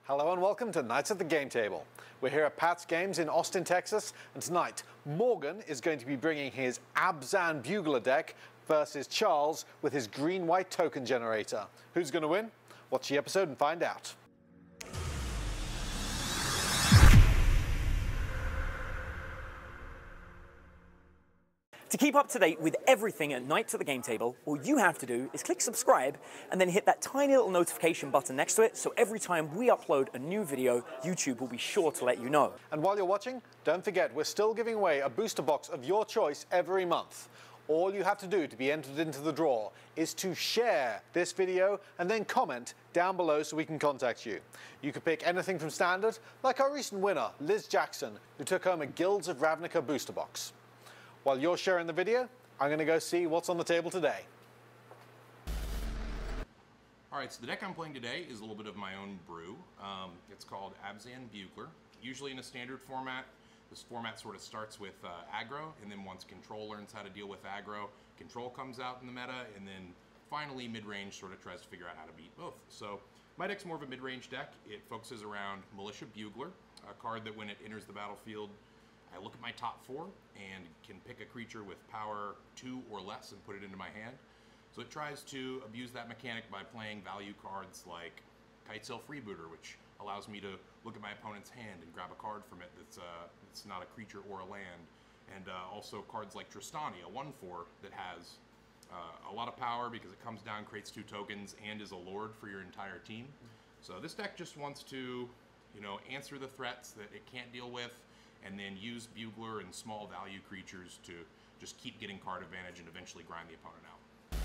Hello and welcome to Nights at the Game Table. We're here at Pat's Games in Austin, Texas, and tonight Morgan is going to be bringing his Abzan Bugler deck versus Charles with his green-white token generator. Who's going to win? Watch the episode and find out. To keep up to date with everything at Nights at the Game Table, all you have to do is click subscribe and then hit that tiny little notification button next to it, so every time we upload a new video, YouTube will be sure to let you know. And while you're watching, don't forget we're still giving away a booster box of your choice every month. All you have to do to be entered into the draw is to share this video and then comment down below so we can contact you. You could pick anything from standard, like our recent winner, Liz Jackson, who took home a Guilds of Ravnica booster box. While you're sharing the video, I'm going to go see what's on the table today. Alright, so the deck I'm playing today is a little bit of my own brew. It's called Abzan Bugler. Usually in a standard format, this format sort of starts with aggro, and then once control learns how to deal with aggro, control comes out in the meta, and then finally mid-range sort of tries to figure out how to beat both. So my deck's more of a mid-range deck. It focuses around Militia Bugler, a card that when it enters the battlefield, I look at my top 4 and can pick a creature with power 2 or less and put it into my hand. So it tries to abuse that mechanic by playing value cards like Kitesail Freebooter, which allows me to look at my opponent's hand and grab a card from it that's not a creature or a land. And also cards like Trostani, a 1/4 that has a lot of power because it comes down, creates 2 tokens, and is a lord for your entire team. So this deck just wants to, answer the threats that it can't deal with, and then use Bugler and small value creatures to just keep getting card advantage and eventually grind the opponent out.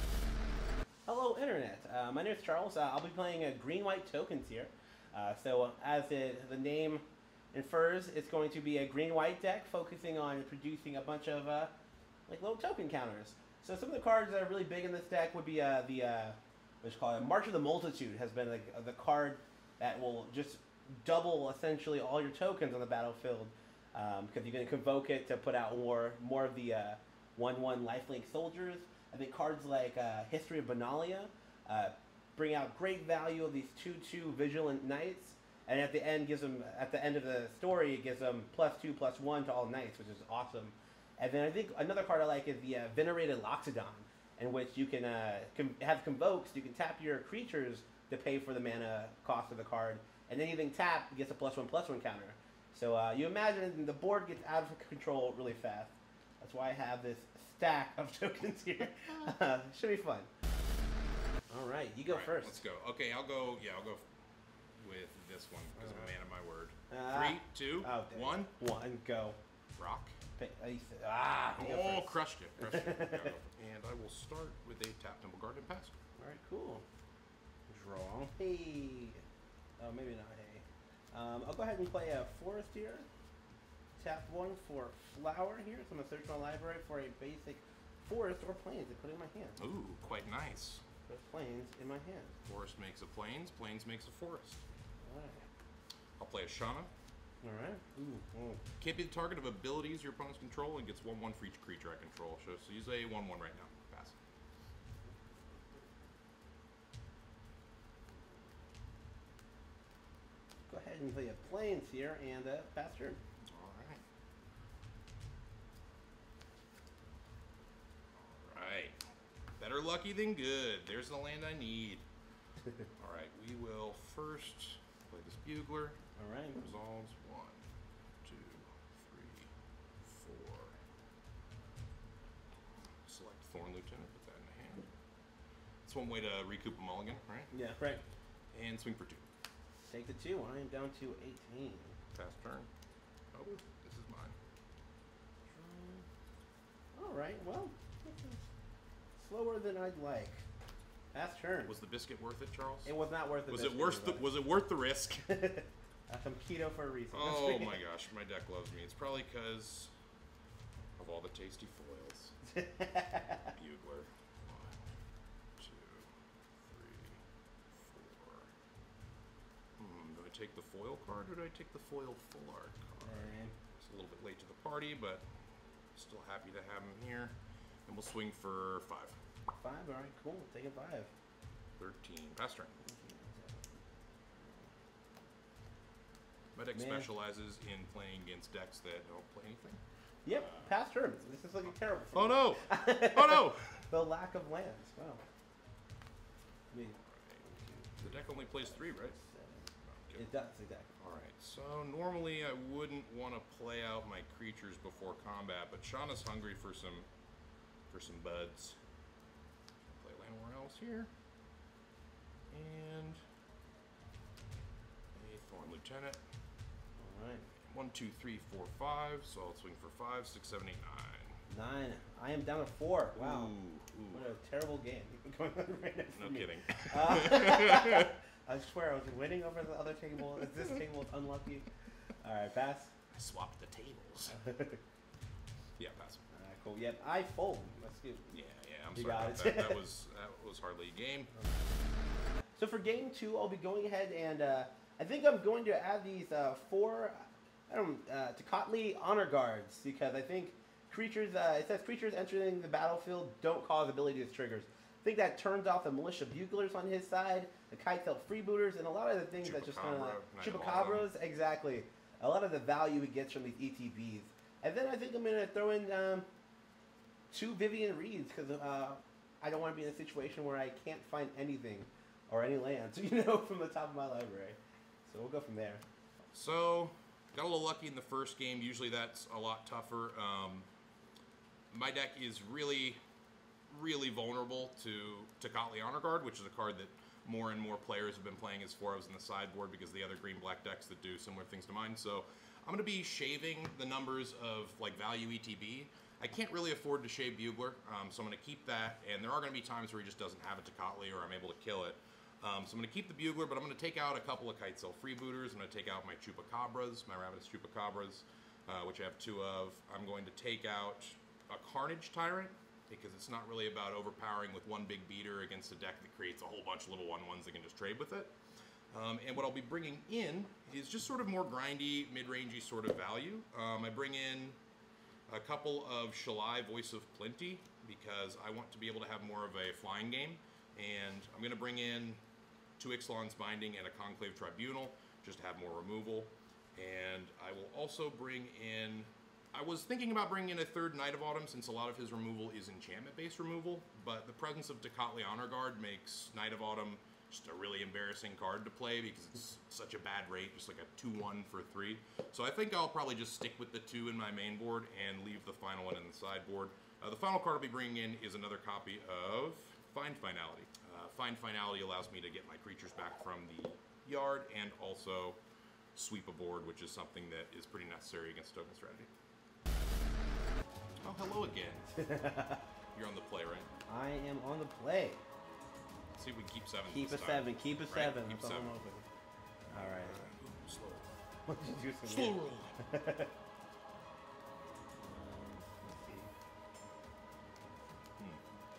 Hello Internet, my name is Charles. I'll be playing green-white tokens here. So as the name infers, it's going to be a green-white deck focusing on producing a bunch of little token counters. So some of the cards that are really big in this deck would be what's called March of the Multitude. Has been the card that will just double essentially all your tokens on the battlefield. Because you're going to convoke it to put out more of the 1/1 lifelink soldiers. I think cards like History of Benalia bring out great value of these 2/2 vigilant knights, and at the end at the end of the story it gives them +2/+1 to all knights, which is awesome. And then I think another card I like is the Venerated Loxodon, in which you can have convokes. You can tap your creatures to pay for the mana cost of the card, and anything tapped gets a +1/+1 counter. So you imagine the board gets out of control really fast. That's why I have this stack of tokens here. Should be fun. All right, you go first. Let's go. Okay, I'll go with this one because I'm a man of my word. 3, 2, 1. 1, go. Rock. Crushed it. And I will start with a tap Temple Guard and pass. All right, cool. Draw. Hey. Oh, maybe not. Hey. I'll go ahead and play a Forest here. Tap 1 for Flower here. So I'm going to search my library for a basic Forest or Plains and put it in my hand. Ooh, quite nice. Put Plains in my hand. Forest makes a Plains, Plains makes a Forest. Alright. I'll play a Shauna. Alright. Ooh. Can't be the target of abilities your opponents control and gets 1/1 for each creature I control. So use a 1/1 right now. Pass. Go ahead and play a Plains here and pass turn. Alright. Better lucky than good. There's the land I need. Alright, we will first play this Bugler. Alright. Resolves 1, 2, 3, 4. Select Thorn Lieutenant, put that in the hand. It's one way to recoup a mulligan, right? Yeah, right. And swing for 2. Take the 2. I am down to 18. Pass turn. Oh, this is mine. Alright, well, slower than I'd like. Pass turn. Was the biscuit worth it, Charles? It was not worth it. Was it worth the risk? I'm keto for a reason. Oh my gosh, my deck loves me. It's probably because of all the tasty foils. Bugler. 1, 2, 3, 4. Do I take the foil card or do I take the foil full art card? It's a little bit late to the party, but still happy to have him here. And we'll swing for 5. 5, alright, cool. Take a 5. 13. Pass turn. My deck specializes in playing against decks that don't play anything. Yep, past turns. This is looking terrible. Oh no! Oh no! The lack of lands. Wow. The deck only plays 3, right? It does, exactly. Alright, so normally I wouldn't want to play out my creatures before combat, but Shauna's hungry for some buds. Play land where else here. And a Thorn Lieutenant. Alright. 1, 2, 3, 4, 5. So I'll swing for 5, 6, 7, 8, 9. 9. I am down to 4. Wow. Ooh. What a terrible game going on right now. No kidding. I swear I was winning over the other table. This table is unlucky. Alright, pass. I swapped the tables. Yeah, pass. Alright, cool. Yep, I fold. Let's do. Yeah, I'm You sorry got about it. that. That was hardly a game. So for game 2, I'll be going ahead and I think I'm going to add these 4 Gauntlet honor guards because I think creatures. It says creatures entering the battlefield don't cause ability triggers. I think that turns off the Militia Buglers on his side, the Kitesail Freebooters, and a lot of the things that just kind of Chupacabras. Exactly. A lot of the value he gets from these ETBs. And then I think I'm going to throw in 2 Vivian Reeds because I don't want to be in a situation where I can't find anything or any lands, from the top of my library. So we'll go from there. So, got a little lucky in the first game. Usually that's a lot tougher. My deck is really vulnerable to Gauntlet Honor Guard, which is a card that more and more players have been playing as 4-ofs in the sideboard because of the other green-black decks that do similar things to mine. So I'm going to be shaving the numbers of value ETB. I can't really afford to shave Bugler, so I'm going to keep that, and there are going to be times where he just doesn't have it to Gauntlet or I'm able to kill it. So I'm going to keep the Bugler, but I'm going to take out a couple of Kitesail Freebooters. I'm going to take out my Chupacabras, my Ravenous Chupacabras, which I have 2 of. I'm going to take out a Carnage Tyrant, because it's not really about overpowering with one big beater against a deck that creates a whole bunch of little 1/1s that can just trade with it. And what I'll be bringing in is just sort of more grindy, mid-rangey sort of value. I bring in a couple of Shalai Voice of Plenty, because I want to be able to have more of a flying game. And I'm going to bring in 2 Ixalan's Binding and a Conclave Tribunal, just to have more removal. And I will also bring in... I was thinking about bringing in a 3rd Knight of Autumn, since a lot of his removal is enchantment-based removal, but the presence of Gauntlet Honor Guard makes Knight of Autumn just a really embarrassing card to play because it's such a bad rate, just like a 2/1 for 3. So I think I'll probably just stick with the 2 in my main board and leave the final one in the sideboard. The final card I'll be bringing in is another copy of Find Finality. Find Finality allows me to get my creatures back from the yard and also sweep a board, which is something that is pretty necessary against token strategy. Oh, hello again. You're on the play, right? I am on the play. Let's see if we can keep 7. Keep a 7. Keep a 7. Keep 7. All right. Slow. What did you do? Slow roll. Let's see.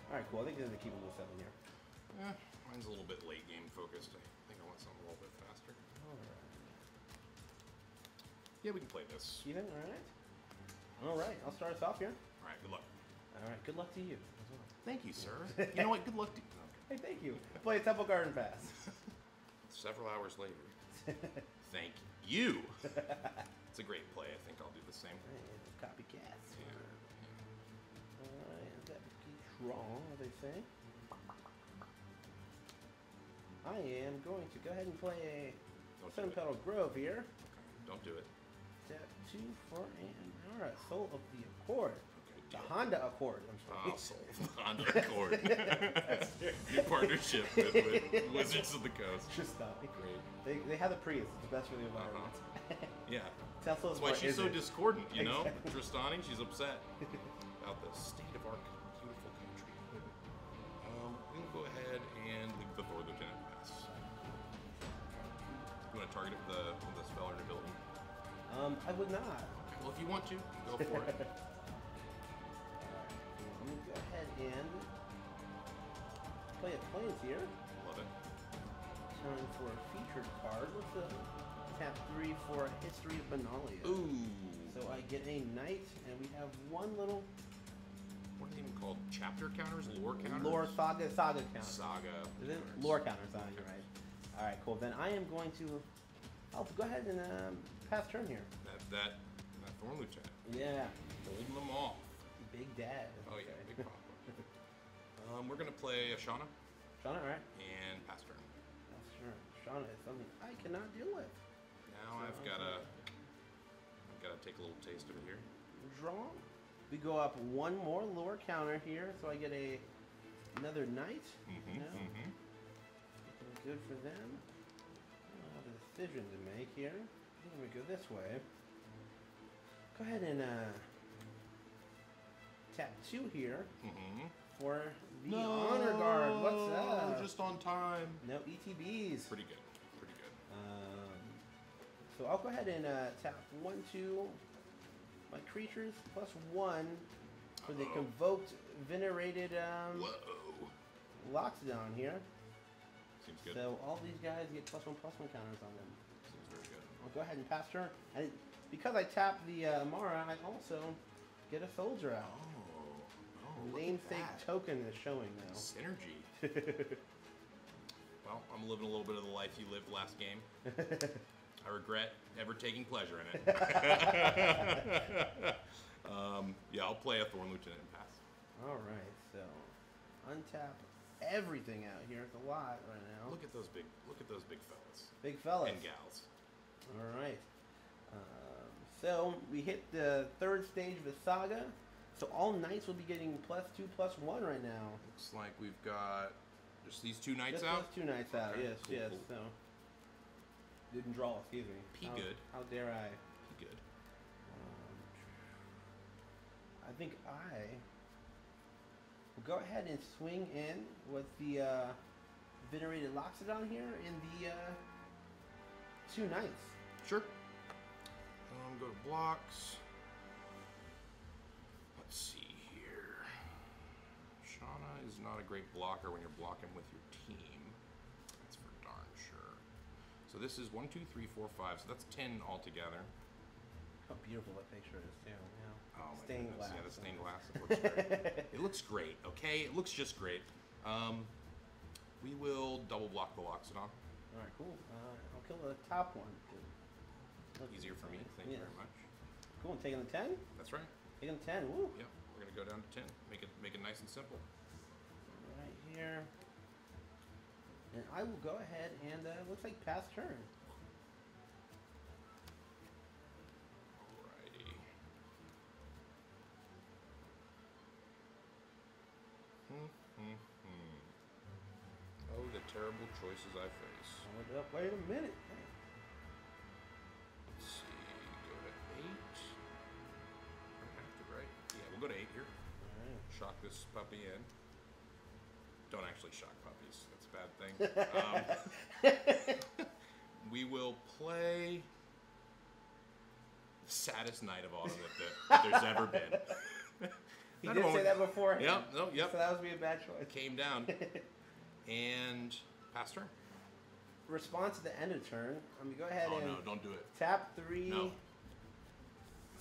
All right, cool. I think there's a keepable 7 here. Mine's a little bit late game focused. I think I want something a little bit faster. All right. Yeah, we can play this. Even? All right. All right. I'll start us off here. All right, good luck. All right. Good luck to you as well. Thank you, sir. You know what? Good luck to you. Hey, thank you. Play a Temple Garden Pass. Several hours later. Thank you. It's a great play. I think I'll do the same. Copycats. Yeah. All right. That keeps wrong, as they say. I am going to go ahead and play a Sun Petal Grove here. Okay, don't do it. Step 2 for an Alright, Soul of the Accord. Okay, The deal. Honda Accord, I'm sorry. Oh, Soul of the Honda Accord. New partnership with Wizards of the Coast. Trostani. Great. They have the Prius, it's the best for the environment. Yeah. Tesla's That's why she's so discordant, you know? Exactly. Trostani, she's upset about the state of our beautiful country. We'll go ahead and leave the Thor Lieutenant pass. You want to target it with the spell or an ability? I would not. Okay, well, if you want to, go for it. Alright, I'm going to go ahead and play a Plains here. Love it. Turn for a featured card. Let's tap 3 for History of Benalia. Ooh. So I get a knight, and we have one little What are they even called? Chapter counters? Lore counters? lore saga counter. Saga. Is it? counters. Lore counters, you're right. Alright, cool. Then I am going to I'll go ahead and pass turn here. That Thorn Lieutenant. Yeah. Holding them off. Big Dad. Oh yeah, big papa. We're gonna play a Shauna. Shauna, all right. And pass turn. Pass turn. Shauna is something I cannot deal with. Now I've gotta take a little taste of it here. Draw. We go up one more lower counter here, so I get another knight. Good for them. I have a decision to make here. I think I'm gonna go this way. Go ahead and tap 2 here for the honor guard. What's up? Just on time. No ETBs. Pretty good. Pretty good. So I'll go ahead and tap 1, 2. My creatures +1 for the convoked venerated Loxodon here. Seems good. So all these guys get +1/+1 counters on them. Seems very good. I'll go ahead and pass turn. And because I tap the Mara, I also get a soldier out. Oh, look at Namesake that. token is showing now. Synergy. Well, I'm living a little bit of the life you lived last game. I regret ever taking pleasure in it. Yeah, I'll play a Thorn Lieutenant and pass. All right, so untap everything out here. It's a lot right now. Look at those big fellas. Big fellas. And gals. All right. So we hit the 3rd stage of the saga. So all knights will be getting +2/+1 right now. Looks like we've got just these 2 knights Just out. those 2 knights out. Okay, Yes, cool, yes. cool. So didn't draw. Excuse me. P good. How dare I? P good. I think I will go ahead and swing in with the Venerated Loxodon here in the 2 knights. Sure. Go to blocks. Let's see here. Shauna is not a great blocker when you're blocking with your team. That's for darn sure. So this is 1, 2, 3, 4, 5. So that's 10 altogether. How beautiful that picture is too. Yeah. Oh my Stained goodness. glass. Yeah, the stained glass. It looks great. It looks great. Okay, it looks just great. We will double block the Loxodon. All right, cool. I'll kill the top one. Easier for me. Thank you very much. Cool. I'm taking the 10. That's right. Taking the 10. Woo. Yep. We're gonna go down to 10. Make it nice and simple. Right here. And I will go ahead and looks like pass turn. Alrighty. Oh, the terrible choices I face. Hold up. Wait a minute. Let's see. Go to 8. Right? Yeah, we'll go to 8 here. All right. Shock this puppy in. Don't actually shock puppies. That's a bad thing. We will play the saddest night of autumn that there's ever been. He did say that before. Yep. No. Yep. So that was be a bad choice. Came down and passed turn. Response at the end of turn. I'm gonna go ahead Oh and no! Don't do it. tap 3. No.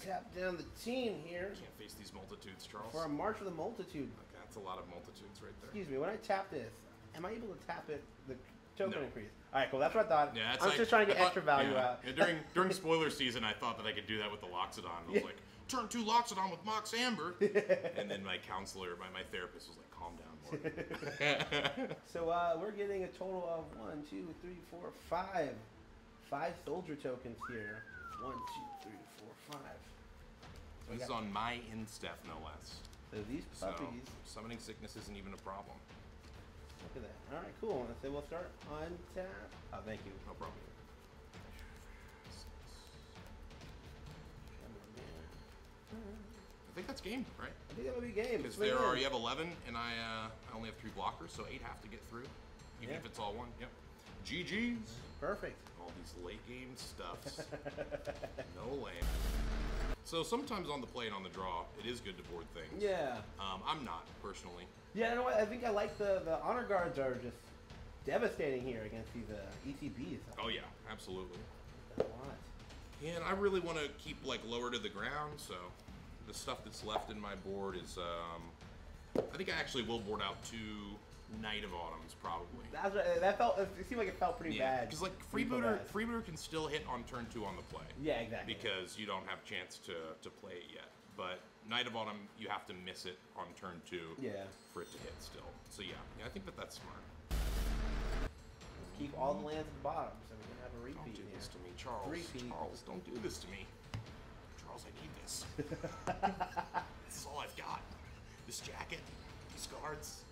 Tap down the team here Can't face these multitudes, Charles. for a March of the Multitude. Okay, that's a lot of multitudes right there. Excuse me. When I tap this, am I able to tap it? The token No. increase. All right, cool. That's what I thought. Yeah, it's I'm like, just trying to I get thought- extra value yeah. out. Yeah, during spoiler season, I thought that I could do that with the Loxodon. I was like, turn 2 Loxodon with Mox Amber. And then my counselor, my therapist was like, calm down, Morgan. So we're getting a total of 1, 2, 3, 4, 5. 5 soldier tokens here. 1, 2, 3, 4, 5. So This is on my in-step, no less. So these So, puppies. summoning sickness isn't even a problem. Look at that. All right, cool. So we'll start on tap. Oh, thank you. No problem. I think that's game, right? I think that would be game. Because Swing in. you have 11, and I only have 3 blockers, so 8 have to get through, even Yeah. if it's all 1. Yep. GG's. Perfect. All these late game stuffs. No lane. So sometimes on the play and on the draw, it is good to board things. Yeah. I'm not, personally. Yeah, you know what? I think I like the honor guards are just devastating here against these ETBs. Oh yeah, absolutely. A lot. Yeah, and I really want to keep like lower to the ground, so the stuff that's left in my board is, I think I actually will board out 2 Knight of Autumn's probably. That's what, that felt. It seemed like it felt pretty bad. Because like Freebooter can still hit on turn 2 on the play. Yeah, exactly. Because you don't have a chance to play it yet. But Knight of Autumn, you have to miss it on turn 2. Yeah. For it to hit still. So yeah, I think that's smart. Keep all the lands at the bottom, so we can have a repeat. Don't do this to me, Charles. Repeat. Charles, don't do this to me. Charles, I need this. This is all I've got. This jacket, these cards.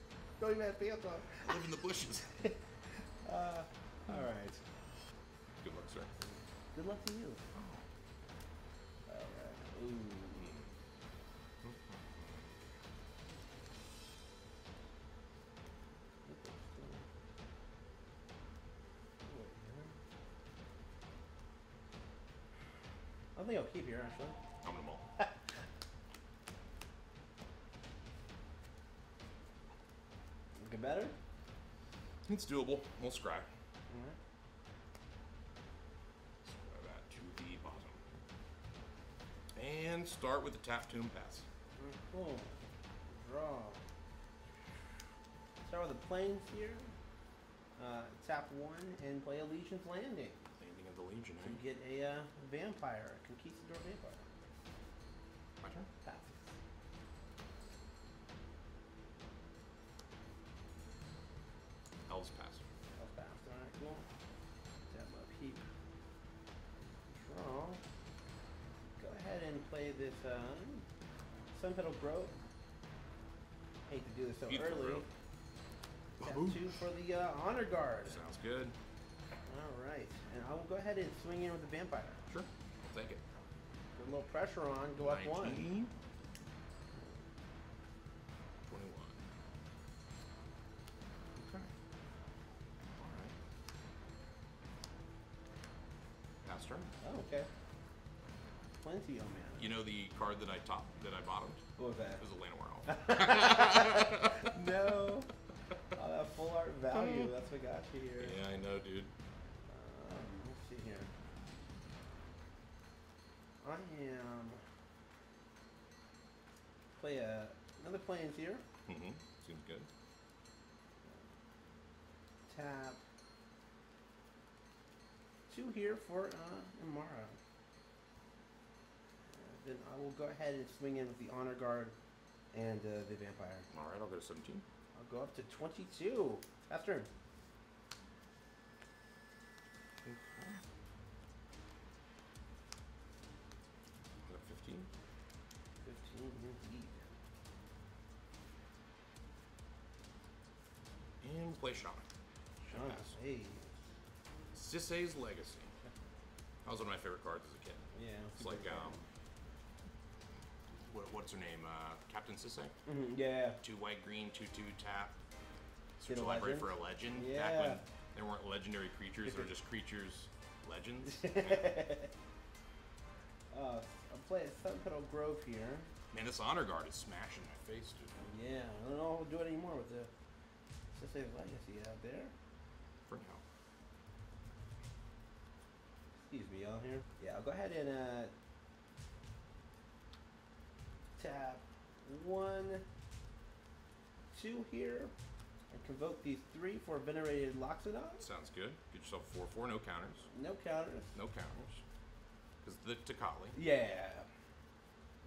Don't even have pants on. I live in the bushes. All right. Good luck, sir. Good luck to you. All right. Ooh. I think I'll keep here, actually. I'm gonna mull. Looking better? It's doable. We'll scry. Alright. Scry that to the bottom. And start with the tap tomb pass. Cool. Draw. Start with the plains here. Tap 1 and play a Legion's Landing. Landing of the Legion, To get a vampire, a conquistador vampire. My turn? Passes. Elves pass. That's fast. Alright, cool. Tap up heap. Draw. Go ahead and play this Sun Petal Grove. Hate to do this so Beautiful early. grove. Tap Babu. 2 for the Honor Guard. Sounds good. Alright. And I will go ahead and swing in with the vampire. Sure. I'll take it. Put a little pressure on, go up 1. 19. 21. Okay. Alright. Pass turn. Oh, okay. Plenty, oh man. You know the card that I bottomed? What was that? It was a Llanowar Elf. No. Oh, that full art value. That's what got you here. Yeah, I know, dude. Let's see here. I am play another plains here. Mm-hmm. Seems good. Tap 2 here for Imara. Then I will go ahead and swing in with the Honor Guard and the Vampire. Alright, I'll go to 17. I'll go up to 22. That's turn. I'll go 15. 15 indeed. And play Shaman. Shaman. Pass. Hey. Sisay's Legacy. That was one of my favorite cards as a kid. Yeah. It's like, what's her name? Captain Sisay? Mm-hmm, yeah. 2 white, green, 2/2 tap. Search Get a the library legend? for a legend. Yeah. Back when there weren't legendary creatures, there were just creatures, legends. I'm playing Sun Petal Grove here. Man, this Honor Guard is smashing my face, dude. Yeah, I don't know if we'll do it anymore with the Sisay's Legacy out there. For now. Excuse me, y'all here. Yeah, I'll go ahead and tap 1, 2 here, and convoke these 3 for Venerated Loxodon. Sounds good. Get yourself 4/4, no counters. No counters. No counters. Because the Takali. Yeah.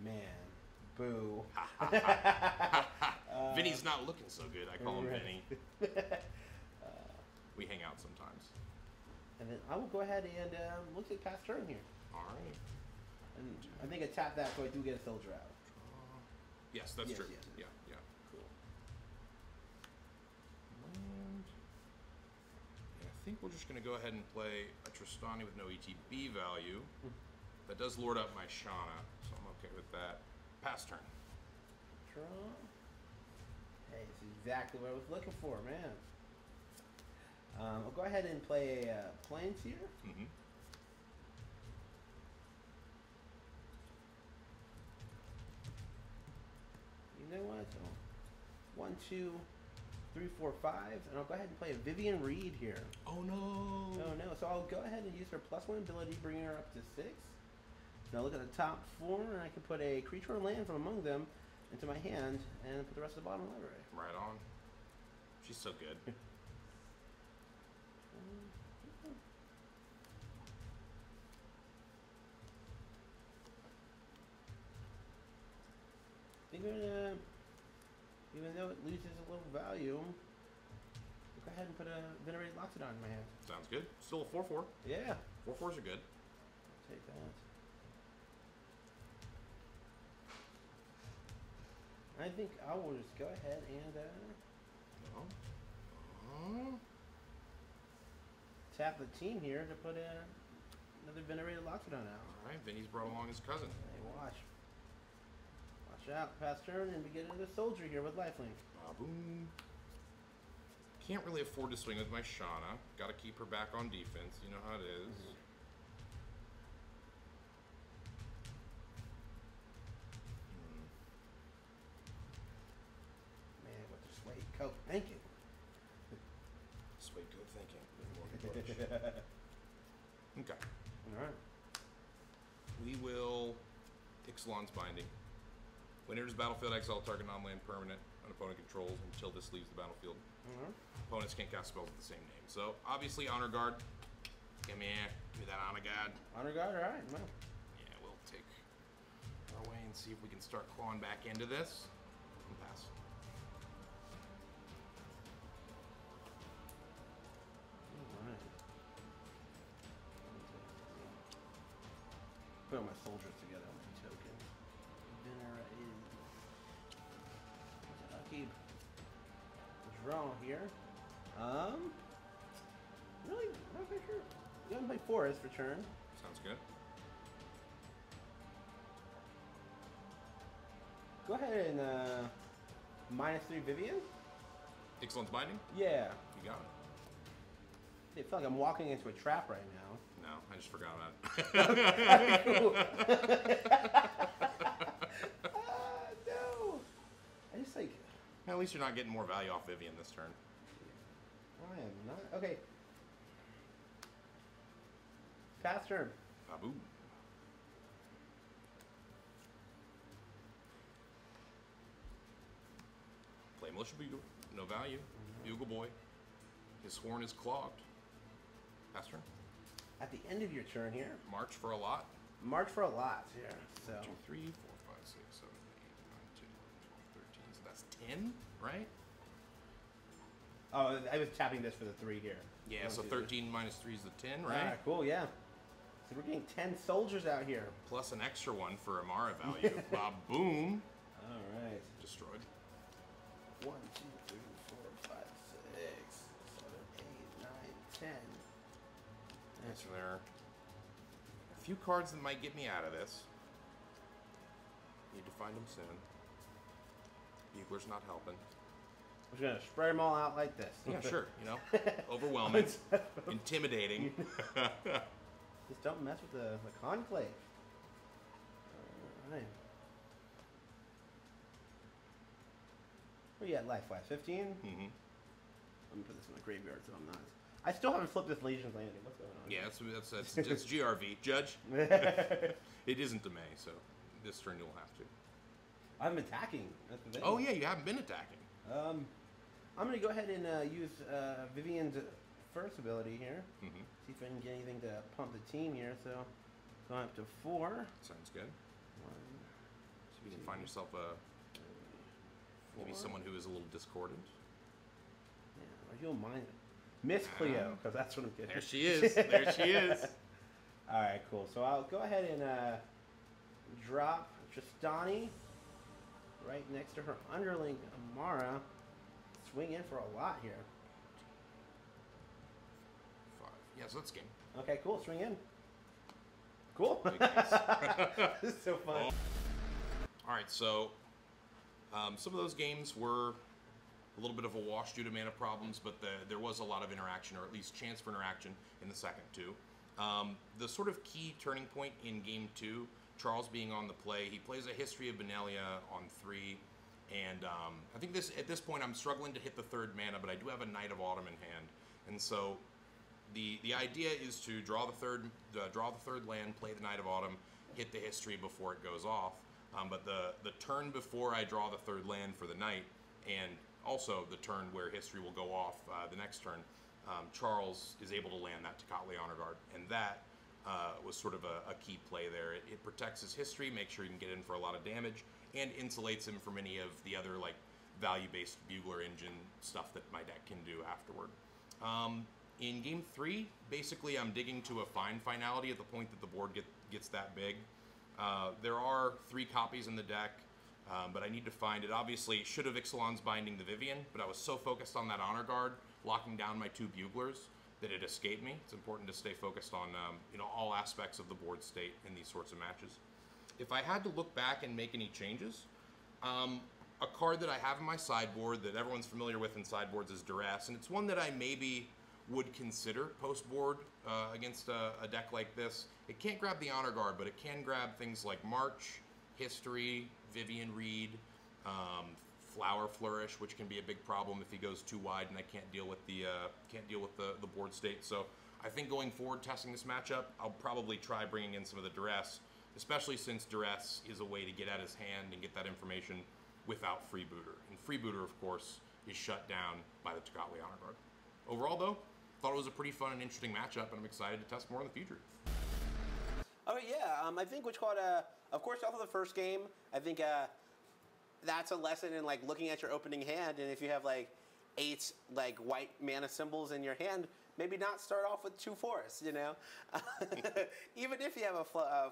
Man. Boo. Vinny's not looking so good. I call him right. Vinny. We hang out sometimes. And then I will go ahead and look at past turn here. Alright. And I think I tap that so I do get a soldier out. Yes, that's Yes, true. yes. Yeah, yeah. Cool. And I think we're just going to go ahead and play a Trostani with no ETB value. That does lord up my Shauna, so I'm okay with that. Pass turn. Draw. Hey, this is exactly what I was looking for, man. I'll go ahead and play a Plains here. Mm-hmm. You know what? 1, 2, 3, 4, 5, and I'll go ahead and play a Vivian Reed here. Oh no! Oh no! So I'll go ahead and use her +1 ability, bringing her up to 6. Now look at the top 4, and I can put a creature or land from among them into my hand, and put the rest of the bottom library. Right on. She's so good. Even though it loses a little value, go ahead and put a Venerated Loxodon in my hand. Sounds good. Still a 4/4. Yeah. 4/4s are good. I'll take that. I think I will just go ahead and tap the team here to put another Venerated Loxodon out. All right, Vinny's brought along his cousin. Hey, watch. Watch out, pass turn, and we get another soldier here with lifelink. Boom. Can't really afford to swing with my Shauna. Got to keep her back on defense. You know how it is. Man, with the suede coat thinking. Suede coat thinking. Okay. All right. We will Ixalan's Binding. When enters battlefield, exile target non-land permanent an opponent controls until this leaves the battlefield. Opponents can't cast spells with the same name. So obviously Honor Guard. Give me that Honor Guard. Honor Guard, all right. Well. Yeah, we'll take our way and see if we can start clawing back into this. And pass. All right. Put all my soldiers together on my token. Venerated. I'll keep draw here. Really, not quite sure. You want to play Forest for turn. Sounds good. Go ahead and -3 Vivian. Ixalan's Binding? Yeah. You got it. I feel like I'm walking into a trap right now. No, I just forgot about it. Cool. No. I just like. At least you're not getting more value off Vivian this turn. I am not. Okay. Pass turn. Babu. Play Militia Bugler. No value. Bugle Boy. His horn is clogged. Pass turn. At the end of your turn here, March for a lot. march for a lot here. So 1, 2, 3, 4, 5, 6, 7, 8, 9, 10, 11, 12, 13. So that's 10, right? oh, I was tapping this for the 3 here. Yeah, so 13 minus 3 is the 10, All right? right, cool. Yeah. So we're getting 10 soldiers out here. Plus an extra one for Amara value. Boom. All right. Destroyed. 1, 2, 3, 4, 5, 6, 7, 8, 9, 10. So there are a few cards that might get me out of this. Need to find them soon. Bugler's not helping. I'm just gonna spray them all out like this. Yeah, sure. You know, overwhelming, intimidating. Just don't mess with the conclave. All right. Where you at life-wise? 15? Mm-hmm. Let me put this in the graveyard so I'm not. I still haven't flipped this Legion's Landing. What's going on? Yeah, that's GRV. Judge. It isn't to May, so this turn you'll have to. I'm attacking. That's the thing. Oh yeah, you haven't been attacking. I'm gonna go ahead and use Vivian's first ability here. Mm-hmm. See if I can get anything to pump the team here. So going up to 4. Sounds good. 1, So you can find yourself maybe 4. someone who is a little discordant. Yeah, or you'll mind Miss Cleo, because that's what I'm getting. There she is. There she is. All right, cool. So I'll go ahead and drop Trostani right next to her underling Amara. Swing in for a lot here. 5. Yeah, so that's game. Okay, cool. Swing in. Cool. Big case. This is so fun. Oh. All right, so some of those games were a little bit of a wash due to mana problems, but there was a lot of interaction, or at least chance for interaction in the second two. The sort of key turning point in game 2, Charles being on the play, he plays a History of Benelia on 3, and I think at this point I'm struggling to hit the 3rd mana, but I do have a Knight of Autumn in hand, and so the idea is to draw the third land, play the Knight of Autumn, hit the History before it goes off. But the turn before I draw the 3rd land for the Knight, and Also, the turn where history will go off, the next turn, Charles is able to land that Tocatli Honor Guard, and that was sort of a key play there. It protects his history, makes sure he can get in for a lot of damage, and insulates him from any of the other like value-based Bugler engine stuff that my deck can do afterward. In game 3, basically I'm digging to a fine finality at the point that the board gets that big. There are 3 copies in the deck, but I need to find it. Obviously, it should have Ixalan's Binding the Vivian, but I was so focused on that Honor Guard, locking down my 2 Buglers, that it escaped me. It's important to stay focused on all aspects of the board state in these sorts of matches. If I had to look back and make any changes, a card that I have in my sideboard that everyone's familiar with in sideboards is Duress, and it's one that I maybe would consider post-board against a deck like this. It can't grab the Honor Guard, but it can grab things like March, History, Vivian Reed, Flower Flourish, which can be a big problem if he goes too wide and I can't deal with the board state. So I think going forward, testing this matchup, I'll probably try bringing in some of the Duress, especially since Duress is a way to get at his hand and get that information without Freebooter. And Freebooter, of course, is shut down by the Tocatli Honor Guard. Overall, though, thought it was a pretty fun and interesting matchup, and I'm excited to test more in the future. Okay, yeah, I think which called, of course, off of the first game, I think that's a lesson in like looking at your opening hand, and if you have like 8 like white mana symbols in your hand, maybe not start off with 2 forests, you know? Even if you have a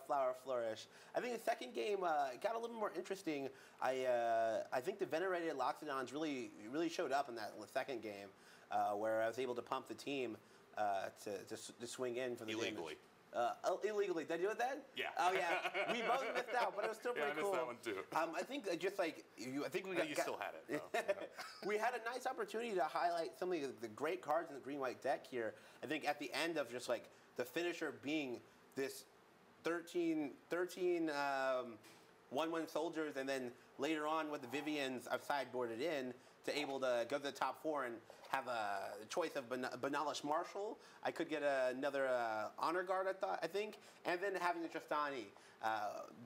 Flower Flourish. I think the second game got a little more interesting. I think the Venerated Loxodons really showed up in that second game, where I was able to pump the team to swing in for the illegally. Illegally. Did I do it then? Yeah. Oh yeah. We both missed out, but it was still pretty cool. I missed that one too. I think just like I think we you still had it. Though. We had a nice opportunity to highlight some of the great cards in the green-white deck here. I think at the end of just like the finisher being this 13 1/1 soldiers, and then later on with the Vivians, I've sideboarded in to able to go to the top 4 and have a choice of Banalish Marshal. I could get another Honor Guard, I think, and then having the Trostani,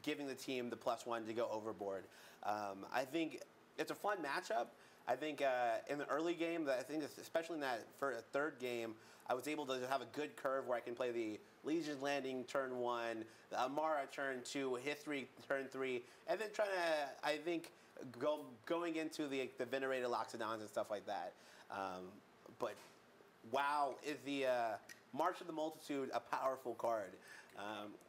giving the team the +1 to go overboard. I think it's a fun matchup. I think in the early game, I think especially in that third game, I was able to have a good curve where I can play the Legion's Landing turn 1, the Amara turn 2, History turn 3, and then trying to, I think, going into the Venerated Loxodons and stuff like that. But wow, is the March of the Multitude a powerful card?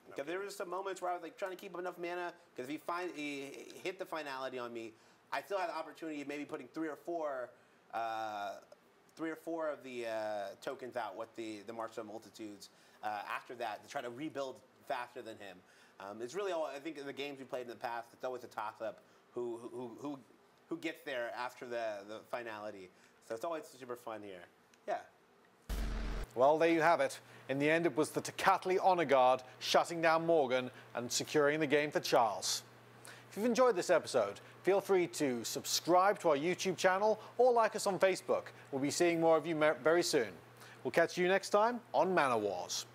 Because there was some moments where I was like trying to keep enough mana, because if he hit the finality on me, I still had the opportunity of maybe putting 3 or 4 of the tokens out with the March of the Multitudes after that to try to rebuild faster than him. It's really all, I think in the games we played in the past, it's always a toss-up who gets there after the finality. So it's always super fun here. Yeah. Well, there you have it. In the end, it was the Tocatli Honor Guard shutting down Morgan and securing the game for Charles. If you've enjoyed this episode, feel free to subscribe to our YouTube channel or like us on Facebook. We'll be seeing more of you very soon. We'll catch you next time on Mana Wars.